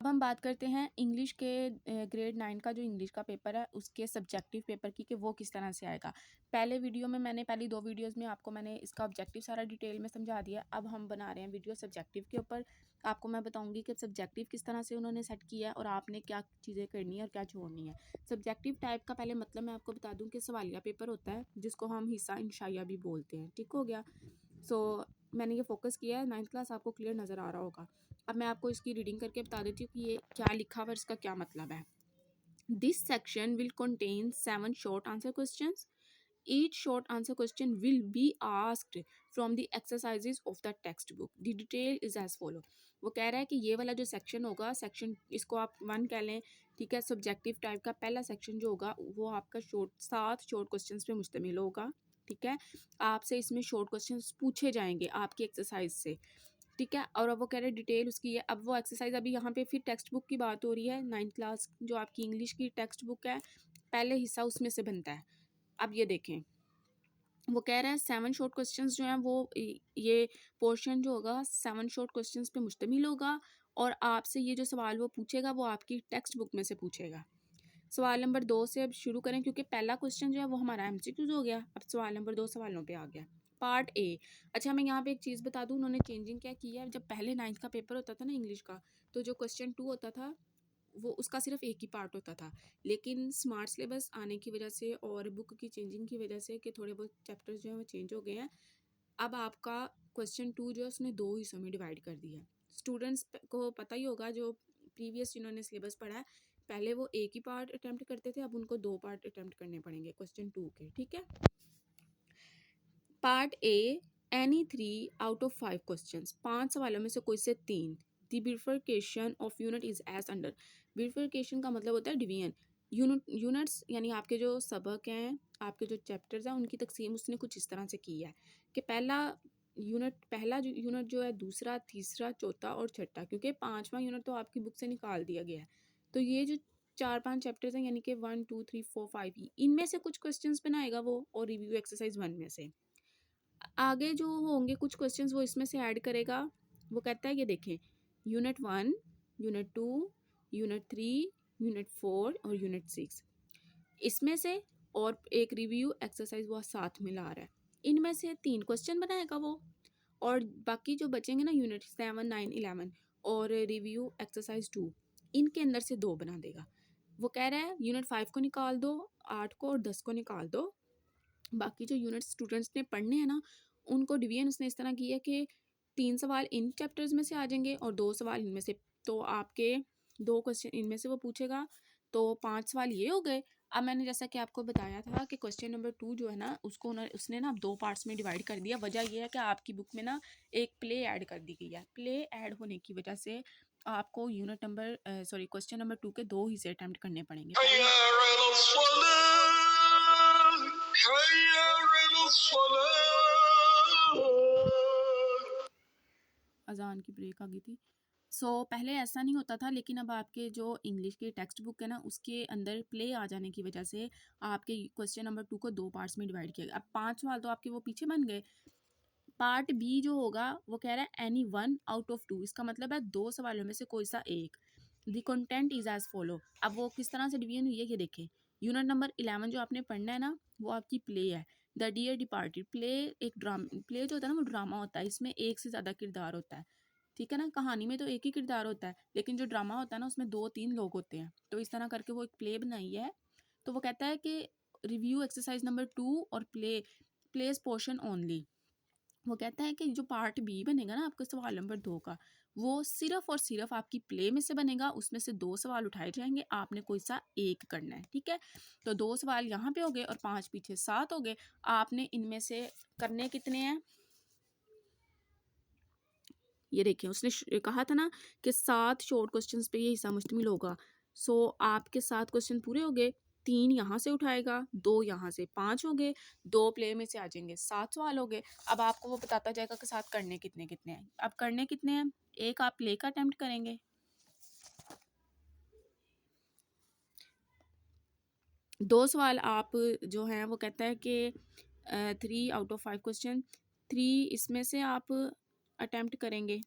हम बात करते हैं इंग्लिश के ग्रेड 9 का जो इंग्लिश का पेपर है उसके सब्जेक्टिव पेपर की कि वो किस तरह से आएगा। पहले वीडियो में मैंने पहली 2 वीडियोस में आपको मैंने इसका ऑब्जेक्टिव सारा डिटेल में समझा दिया। अब हम बना रहे हैं वीडियो सब्जेक्टिव के ऊपर। आपको मैं बताऊंगी कि सब्जेक्टिव किस तरह से उन्होंने सेट किया है और आपने क्या चीज़ें करनी है और क्या छोड़नी है। सब्जेक्टिव टाइप का पहले मतलब मैं आपको बता दूँ कि सवालिया पेपर होता है जिसको हम हिस्सा इंशाइया भी बोलते हैं। ठीक हो गया। सो मैंने ये फोकस किया है। 9th क्लास आपको क्लियर नज़र आ रहा होगा। अब मैं आपको इसकी रीडिंग करके बता देती हूँ कि ये क्या लिखा हुआ है, इसका क्या मतलब है। This section will contain 7 short answer questions. Each short answer question will be asked from the exercises of the textbook. The detail is as follow. वो कह रहा है कि ये वाला जो सेक्शन होगा, सेक्शन इसको आप 1 कह लें, ठीक है। सब्जेक्टिव टाइप का पहला सेक्शन जो होगा वो आपका 7 शॉर्ट क्वेश्चंस पे मुश्तमिल होगा, ठीक है। आपसे इसमें शॉर्ट क्वेश्चंस पूछे जाएंगे आपकी एक्सरसाइज से, ठीक है। और अब वो कह रहे हैं डिटेल उसकी है। अब वो एक्सरसाइज अभी यहाँ पे फिर टेक्स्ट बुक की बात हो रही है। 9th क्लास जो आपकी इंग्लिश की टेक्स्ट बुक है, पहले हिस्सा उसमें से बनता है। अब ये देखें, वो कह रहा है 7 शॉर्ट क्वेश्चंस जो हैं वो ये पोर्शन जो होगा 7 शॉर्ट क्वेश्चंस पे मुश्तमिल होगा और आपसे ये जो सवाल वो पूछेगा वो आपकी टेक्स्ट बुक में से पूछेगा। सवाल नंबर 2 से अब शुरू करें क्योंकि पहला क्वेश्चन जो है वो हमारा एमसीक्यूज हो गया। अब सवाल नंबर 2 सवालों पे आ गया। Part A. अच्छा, मैं यहाँ पे एक चीज़ बता दूँ, उन्होंने चेंजिंग क्या की है। जब पहले 9th का पेपर होता था ना इंग्लिश का, तो जो क्वेश्चन 2 होता था वो उसका सिर्फ एक ही पार्ट होता था। लेकिन स्मार्ट सिलेबस आने की वजह से और बुक की चेंजिंग की वजह से कि थोड़े बहुत चैप्टर्स जो हैं वो चेंज हो गए हैं। अब आपका क्वेश्चन 2 जो है उसने 2 हिस्सों में डिवाइड कर दिया है। स्टूडेंट्स को पता ही होगा जो प्रीवियस जिन्होंने सिलेबस पढ़ा है, पहले वो एक ही पार्ट अटेम्प्ट करते थे, अब उनको 2 पार्ट अटेम्प्ट करने पड़ेंगे क्वेश्चन 2 के, ठीक है। Part A, any 3 out of 5 questions, 5 सवालों में से कोई से 3। The bifurcation of unit is as under. Bifurcation का मतलब होता है डिवीजन। यूनिट्स यानी आपके जो सबक हैं, आपके जो चैप्टर्स हैं, उनकी तकसीम उसने कुछ इस तरह से की है कि पहला जो यूनिट जो है, दूसरा, तीसरा, चौथा और छठा, क्योंकि 5वां यूनिट तो आपकी बुक से निकाल दिया गया है। तो ये जो 4-5 चैप्टर्स हैं यानी कि 1 2 3 4 5 इनमें से कुछ क्वेश्चंस बनाएगा वो और रिव्यू एक्सरसाइज 1 में से आगे जो होंगे कुछ क्वेश्चंस वो इसमें से ऐड करेगा। वो कहता है ये देखें, यूनिट 1, यूनिट 2, यूनिट 3, यूनिट 4 और यूनिट 6 इसमें से, और एक रिव्यू एक्सरसाइज वो साथ में ला रहा है। इनमें से 3 क्वेश्चन बनाएगा वो और बाकी जो बचेंगे ना यूनिट 7, 9, 11 और रिव्यू एक्सरसाइज 2, इनके अंदर से 2 बना देगा। वो कह रहा है यूनिट 5 को निकाल दो, 8 को और 10 को निकाल दो। बाकी जो यूनिट स्टूडेंट्स ने पढ़ने हैं ना, उनको डिवीजन उसने इस तरह की है कि 3 सवाल इन चैप्टर्स में से आ जाएंगे और 2 सवाल इनमें से। तो आपके 2 क्वेश्चन इनमें से वो पूछेगा, तो 5 सवाल ये हो गए। अब मैंने जैसा कि आपको बताया था कि क्वेश्चन नंबर 2 जो है ना उसको उसने ना 2 पार्ट्स में डिवाइड कर दिया। वजह यह है कि आपकी बुक में ना एक प्ले ऐड कर दी गई है। प्ले ऐड होने की वजह से आपको क्वेश्चन नंबर 2 के 2 हिस्से अटेम्प्ट करने पड़ेंगे। अजान की ब्रेक आ गई थी। पहले ऐसा नहीं होता था, लेकिन अब आपके जो इंग्लिश की टेक्स्ट बुक है ना उसके अंदर प्ले आ जाने की वजह से आपके क्वेश्चन नंबर 2 को 2 पार्ट्स में डिवाइड किया गया। अब 5 सवाल तो आपके वो पीछे बन गए। पार्ट बी जो होगा वो कह रहा है एनी 1 आउट ऑफ 2, इसका मतलब है 2 सवालों में से कोई सा एक। The content is as follow. अब वो किस तरह से डिवीजन हुई है ये देखें। यूनिट नंबर 11 जो आपने पढ़ना है ना वो आपकी प्ले है। The dear departed. प्ले जो होता है ना वो ड्रामा होता है, इसमें एक से ज़्यादा किरदार होता है, ठीक है ना। कहानी में तो एक ही किरदार होता है, लेकिन जो ड्रामा होता है ना उसमें 2-3 लोग होते हैं। तो इस तरह करके वो एक प्ले बनाई है। तो वो कहता है कि रिव्यू एक्सरसाइज नंबर 2 और प्लेस पोर्शन ओनली। वो कहता है कि जो पार्ट बी बनेगा ना आपका सवाल नंबर 2 का, वो सिर्फ और सिर्फ आपकी प्ले में से बनेगा। उसमें से 2 सवाल उठाए जाएंगे, आपने कोई सा एक करना है, ठीक है। तो 2 सवाल यहाँ पे हो गए और 5 पीछे, 7 हो गए। आपने इनमें से करने कितने हैं ये देखिए। उसने कहा था ना कि 7 शॉर्ट क्वेश्चंस पे ये हिस्सा मुश्तमिल होगा। आपके 7 क्वेश्चन पूरे हो गए। 3 यहाँ से उठाएगा, 2 यहाँ से, 5 हो गए, 2 प्ले में से आ जाएंगे, 7 सवाल हो गए। अब आपको वो बताता जाएगा कि 7 करने कितने कितने हैं। अब करने कितने हैं, एक आप प्ले का अटेम्प्ट करेंगे, 2 सवाल आप जो हैं वो कहता है कि 3 आउट ऑफ 5 क्वेश्चन, 3 इसमें से आप अटेम्प्ट करेंगे,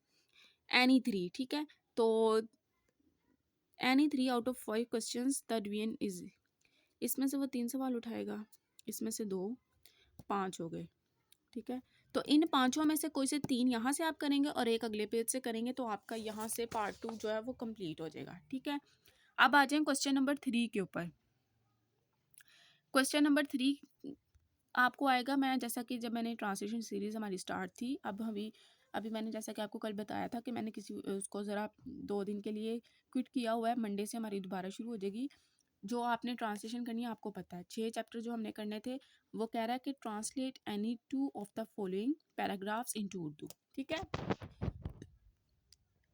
एनी 3, ठीक है। तो any 3 out of 5 questions the division is, इसमें से वो 3 सवाल उठाएगा, इसमें से 2, 5 हो गए, ठीक है। तो इन पांचों में से कोई से 3 यहाँ से आप करेंगे और एक अगले पेज से करेंगे, तो आपका यहाँ से पार्ट 2 जो है वो कंप्लीट हो जाएगा, ठीक है। अब आ जाए क्वेश्चन नंबर 3 के ऊपर। क्वेश्चन नंबर 3 आपको आएगा, मैं जैसा कि जब मैंने ट्रांसलेशन सीरीज़ हमारी स्टार्ट थी, अब अभी अभी मैंने जैसा कि आपको कल बताया था कि मैंने किसी उसको ज़रा 2 दिन के लिए क्विट किया हुआ है, मंडे से हमारी दोबारा शुरू हो जाएगी। जो आपने ट्रांसलेशन करनी है आपको पता है, 6 चैप्टर जो हमने करने थे, वो कह रहा है कि translate any 2 of the following paragraphs into Urdu, ठीक है,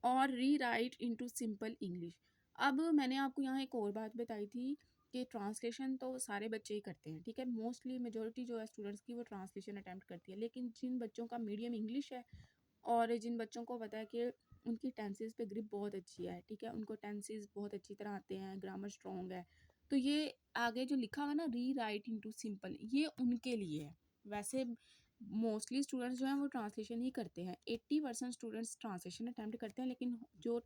और री राइट इनटू सिंपल इंग्लिश। अब मैंने आपको यहाँ एक और बात बताई थी कि ट्रांसलेशन तो सारे बच्चे ही करते हैं, ठीक है, मोस्टली मेजोरिटी जो है स्टूडेंट्स की वो ट्रांसलेशन अटैम्प्ट करती है, लेकिन जिन बच्चों का मीडियम इंग्लिश है और जिन बच्चों को पता है कि उनकी टेंसेस पे ग्रिप बहुत अच्छी है, ठीक है, उनको टेंसेस बहुत अच्छी तरह आते हैं, ग्रामर स्ट्रॉन्ग है, तो ये आगे जो लिखा हुआ है ना री राइट इनटू सिंपल, ये उनके लिए है। वैसे मोस्टली स्टूडेंट्स जो हैं वो ट्रांसलेशन ही करते हैं, 80% स्टूडेंट्स ट्रांसलेशन अटैम्प्ट करते हैं, लेकिन जो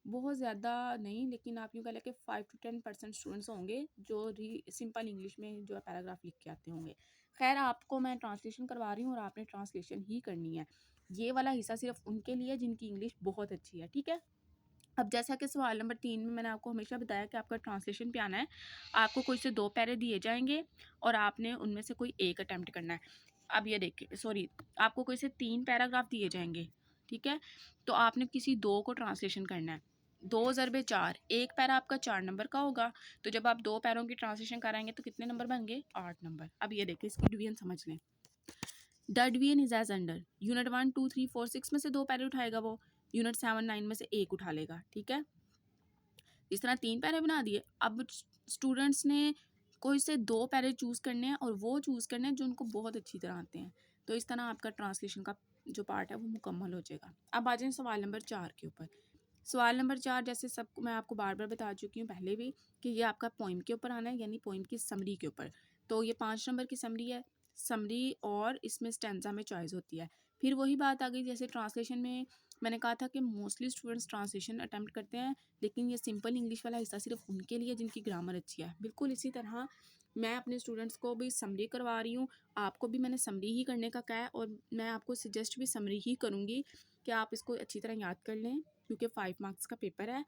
बहुत ज़्यादा नहीं, लेकिन आप यूँ कह लें कि 5 to 10% स्टूडेंट्स होंगे जो री सिंपल इंग्लिश में जो है पैराग्राफ लिख के आते होंगे। खैर आपको मैं ट्रांसलेशन करवा रही हूँ और आपने ट्रांसलेशन ही करनी है, ये वाला हिस्सा सिर्फ उनके लिए जिनकी इंग्लिश बहुत अच्छी है, ठीक है। अब जैसा कि सवाल नंबर 3 में मैंने आपको हमेशा बताया कि आपका ट्रांसलेशन पे आना है, आपको कोई से 2 पैरे दिए जाएंगे और आपने उनमें से कोई एक अटैम्प्ट करना है। अब ये देखिए, सॉरी, आपको कोई से 3 पैराग्राफ दिए जाएंगे, ठीक है, तो आपने किसी 2 को ट्रांसलेशन करना है। 2 ज़रबे 4, एक पैरा आपका 4 नंबर का होगा, तो जब आप 2 पैरों की ट्रांसलेशन कराएंगे तो कितने नंबर बन गए? 8 नंबर। अब ये देखिए इसकी डिवीजन समझ लें। The division is as under, unit 1 2 3 4 6 में से 2 पैरे उठाएगा वो, यूनिट 7 9 में से एक उठा लेगा, ठीक है। इस तरह 3 पैरे बना दिए। अब स्टूडेंट्स ने कोई से 2 पैरे चूज़ करने हैं और वो चूज़ करने हैं जो उनको बहुत अच्छी तरह आते हैं, तो इस तरह आपका ट्रांसलेशन का जो पार्ट है वो मुकम्मल हो जाएगा। अब आ जाए सवाल नंबर 4 के ऊपर। सवाल नंबर 4 जैसे सबको मैं आपको बार बार बता चुकी हूँ पहले भी कि ये आपका पोइम के ऊपर आना है, यानी पोइम की समरी के ऊपर। तो ये 5 नंबर की समरी है, समरी और इसमें स्टैंजा में चॉइस होती है। फिर वही बात आ गई जैसे ट्रांसलेशन में मैंने कहा था कि मोस्टली स्टूडेंट्स ट्रांसलेशन अटैम्प्ट करते हैं, लेकिन ये सिंपल इंग्लिश वाला हिस्सा सिर्फ उनके लिए जिनकी ग्रामर अच्छी है। बिल्कुल इसी तरह मैं अपने स्टूडेंट्स को भी समरी करवा रही हूँ, आपको भी मैंने समरी ही करने का कहा है और मैं आपको सजेस्ट भी समरी ही करूँगी कि आप इसको अच्छी तरह याद कर लें, क्योंकि 5 मार्क्स का पेपर है।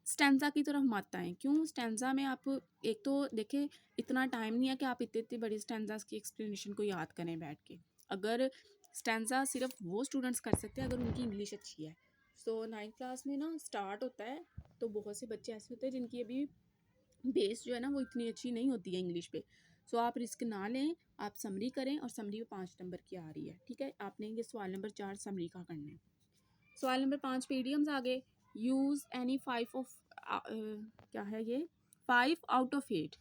स्टैंजा की तरफ मत आएँ, क्यों? स्टैंजा में आप एक तो देखिए इतना टाइम नहीं है कि आप इतनी बड़ी स्टैंजास की एक्सप्लेनेशन को याद करें बैठ के। अगर स्टैंजा सिर्फ वो स्टूडेंट्स कर सकते हैं अगर उनकी इंग्लिश अच्छी है। सो 9th क्लास में ना स्टार्ट होता है, तो बहुत से बच्चे ऐसे होते हैं जिनकी अभी बेस जो है ना वो इतनी अच्छी नहीं होती है इंग्लिश पे। सो आप रिस्क ना लें, आप समरी करें और समरी में 5 नंबर की आ रही है, ठीक है। आपने ये सवाल नंबर 4 समरी का करना है। सवाल नंबर 5 पे इडियम्स आ गए। यूज़ एनी 5 ऑफ क्या है ये 5 आउट ऑफ 8,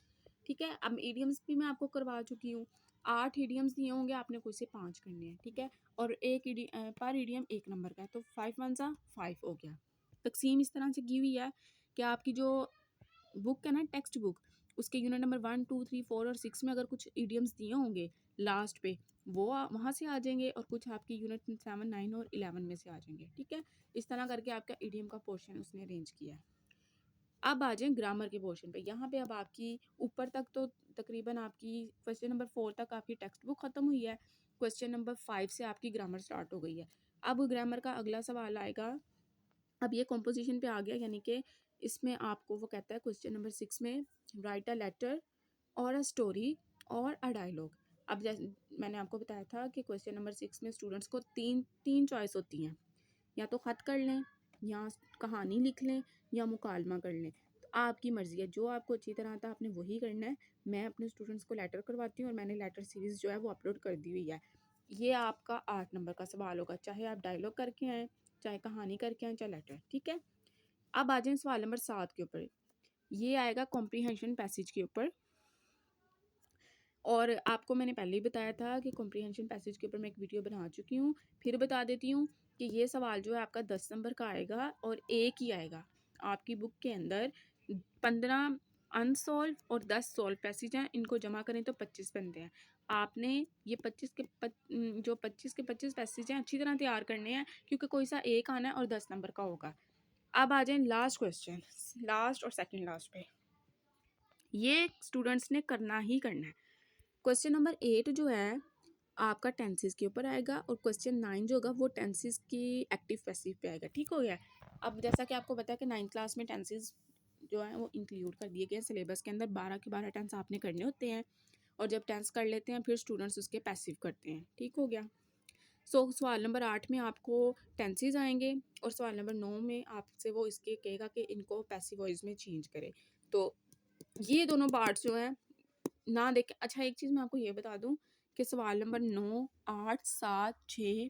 ठीक है। अब इडियम्स भी मैं आपको करवा चुकी हूँ, 8 इडियम्स दिए होंगे, आपने कोई से 5 करने हैं, ठीक है। और एक पर इडियम 1 नंबर का है, तो 5 1 सा 5 हो गया। तकसीम इस तरह से की हुई है कि आपकी जो बुक है ना टेक्स्ट बुक, उसके यूनिट नंबर 1 2 3 4 और 6 में अगर कुछ इडियम्स दिए होंगे लास्ट पे, वो वहाँ से आ जाएंगे और कुछ आपकी यूनिट 7 9 और 11 में से आ जाएंगे, ठीक है। इस तरह करके आपका इडियम का पोर्शन उसने अरेंज किया है। अब आ जाए ग्रामर के पोर्शन पे। यहाँ पे अब आपकी ऊपर तक तो तकरीबन आपकी क्वेश्चन नंबर 4 तक आपकी टेक्स्ट बुक ख़त्म हुई है, क्वेश्चन नंबर 5 से आपकी ग्रामर स्टार्ट हो गई है। अब ग्रामर का अगला सवाल आएगा, अब ये कॉम्पोजिशन पे आ गया, यानी कि इसमें आपको वो कहता है क्वेश्चन नंबर 6 में राइट अ लेटर और अ स्टोरी और अ डायलॉग। अब जैसे मैंने आपको बताया था कि क्वेश्चन नंबर 6 में स्टूडेंट्स को तीन चॉइस होती हैं, या तो ख़त कर लें, या कहानी लिख लें, या मुकालमा कर लें। तो आपकी मर्ज़ी है, जो आपको अच्छी तरह आता है आपने वही करना है। मैं अपने स्टूडेंट्स को लेटर करवाती हूँ और मैंने लेटर सीरीज़ जो है वो अपलोड कर दी हुई है। ये आपका 8 नंबर का सवाल होगा, चाहे आप डायलॉग करके आएँ, चाहे कहानी करके आएँ, चाहे लेटर, ठीक है। अब आ जाएँ सवाल नंबर 7 के ऊपर। ये आएगा कॉम्प्रीहेंशन पैसेज के ऊपर, और आपको मैंने पहले ही बताया था कि कॉम्प्रीहेंशन पैसेज के ऊपर मैं एक वीडियो बना चुकी हूँ। फिर बता देती हूँ कि ये सवाल जो है आपका 10 नंबर का आएगा और एक ही आएगा। आपकी बुक के अंदर 15 अनसॉल्व और 10 सॉल्व पैसेज हैं, इनको जमा करें तो 25 बनते हैं। आपने ये 25 के 25 पैसेज हैं अच्छी तरह तैयार करने हैं, क्योंकि कोई सा एक आना है और 10 नंबर का होगा। अब आ जाए लास्ट क्वेश्चन, लास्ट और सेकंड लास्ट पे, ये स्टूडेंट्स ने करना ही करना है। क्वेश्चन नंबर 8 जो है आपका टेंसेस के ऊपर आएगा, और क्वेश्चन 9 जो होगा वो टेंसेस की एक्टिव पैसिव पे आएगा। ठीक हो गया। अब जैसा कि आपको पता है कि 9th क्लास में टेंसेस जो है वो इंक्लूड कर दिए गए हैं सिलेबस के अंदर, 12 के 12 टेंस आपने करने होते हैं, और जब टेंस कर लेते हैं फिर स्टूडेंट्स उसके पैसिव करते हैं। ठीक हो गया। सवाल नंबर 8 में आपको टेंसेस आएंगे, और सवाल नंबर 9 में आपसे वो इसके कहेगा कि इनको पैसिव वॉइस में चेंज करे। तो ये दोनों पार्ट्स जो हैं ना देखें। अच्छा, एक चीज़ मैं आपको ये बता दूं कि सवाल नंबर 9, 8, 7, 6,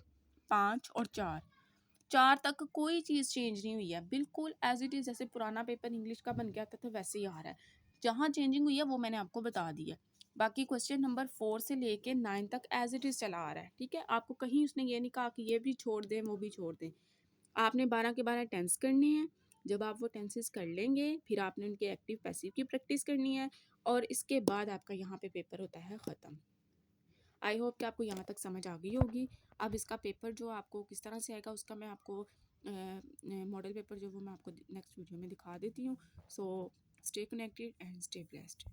5 और 4 तक कोई चीज़ चेंज नहीं हुई है, बिल्कुल एज इट इज़ जैसे पुराना पेपर इंग्लिश का बन गया था वैसे ही आ रहा है। जहाँ चेंजिंग हुई है वो मैंने आपको बता दी है। बाकी क्वेश्चन नंबर 4 से लेके 9 तक एज इट इज़ चला आ रहा है। ठीक है, आपको कहीं उसने ये नहीं कहा कि ये भी छोड़ दें वो भी छोड़ दें। आपने 12 के 12 टेंस करने हैं। जब आप वो टेंसेस कर लेंगे फिर आपने उनके एक्टिव पैसिव की प्रैक्टिस करनी है, और इसके बाद आपका यहाँ पे पेपर होता है ख़त्म। आई होप कि आपको यहाँ तक समझ आ गई होगी। अब इसका पेपर जो आपको किस तरह से आएगा उसका मैं आपको मॉडल पेपर जो वो मैं आपको नेक्स्ट वीडियो में दिखा देती हूँ। So stay connected and stay blessed.